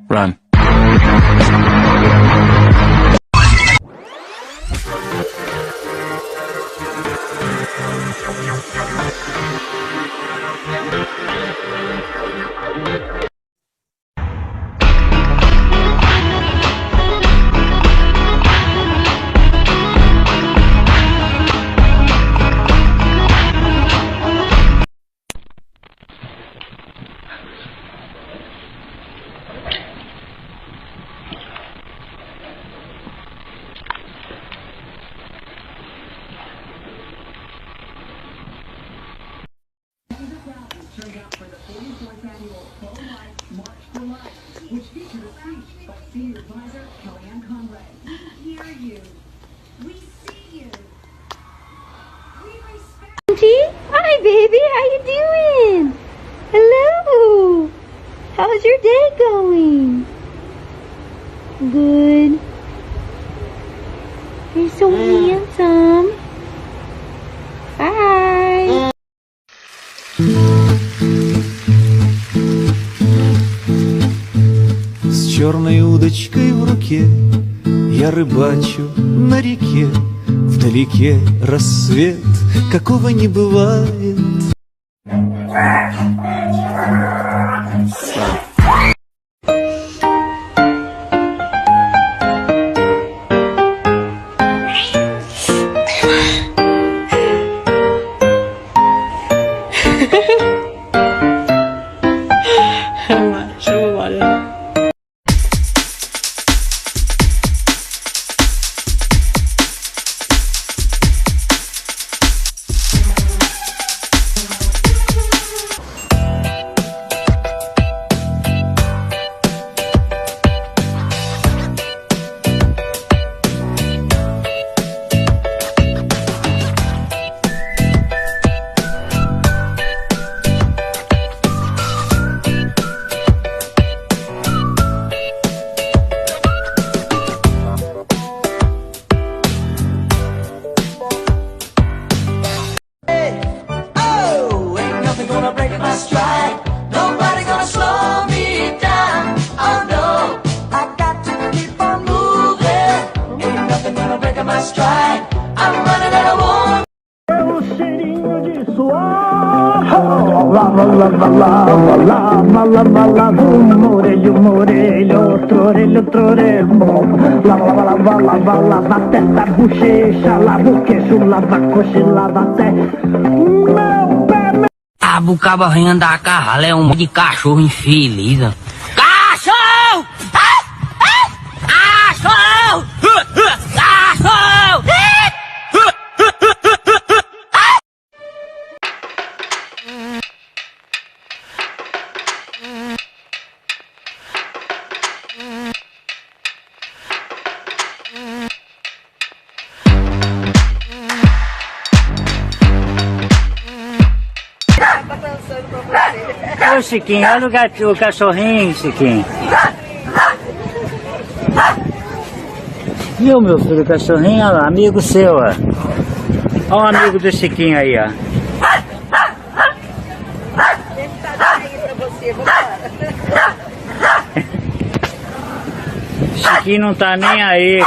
Run. Turned out for the 44th annual Pro-Life March for Life, which featured a speech by Senior Advisor Kellyanne Conway. We hear you. We see you. We respect Angie? Hi, baby. How you doing? Hello. How's your day going? Good. You're so handsome. Bye. С черной удочкой в руке я рыбачу на реке. Вдалеке рассвет, какого не бывает. Um orelha, outro orelha, lava a testa, a bochecha, lava o queixo, lava a coxa, lava até meu pé. A bucaba vem andar a carrala, é um monte de cachorro infeliz. Cachorro! Cachorro! Cachorro! Ô Chiquinho, olha o cachorrinho, Chiquinho. Viu, meu filho, o cachorrinho? Olha lá, amigo seu, ó. Olha o amigo do Chiquinho aí, ó. Chiquinho não tá nem aí.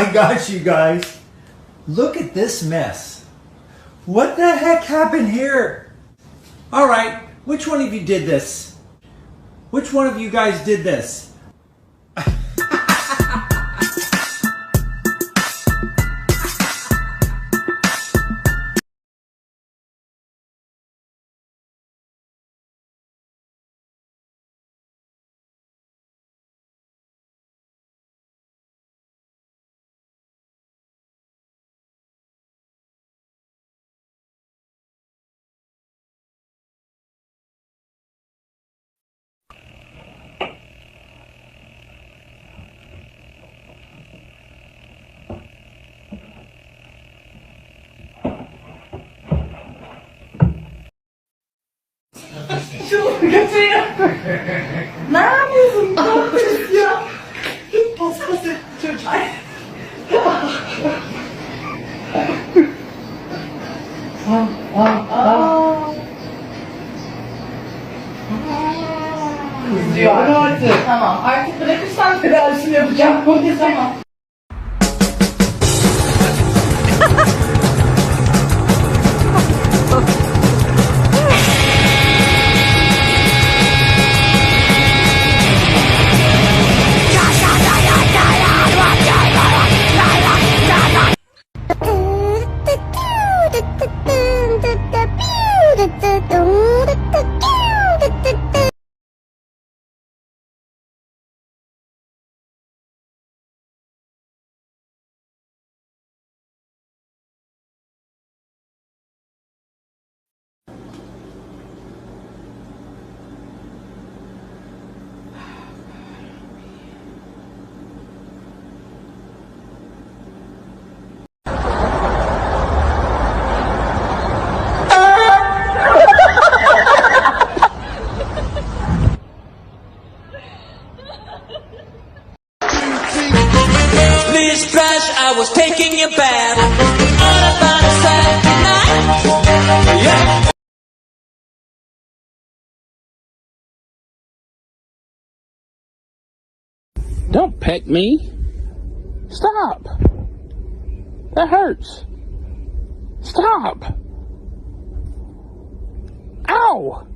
my gosh, you guys. Look at this mess. What the heck happened here? All right, which one of you did this? Which one of you guys did this? Ne yapıyorsun? Ne yapıyorsun ya? Paspası çocuk. Ay. Kızıyor artık. Tamam. Artık bırakırsan tedavisini yapacağım. Tamam. Please crash, I was taking you back on about a Saturday night. Yeah. Don't peck me. Stop. That hurts. Stop. Ow!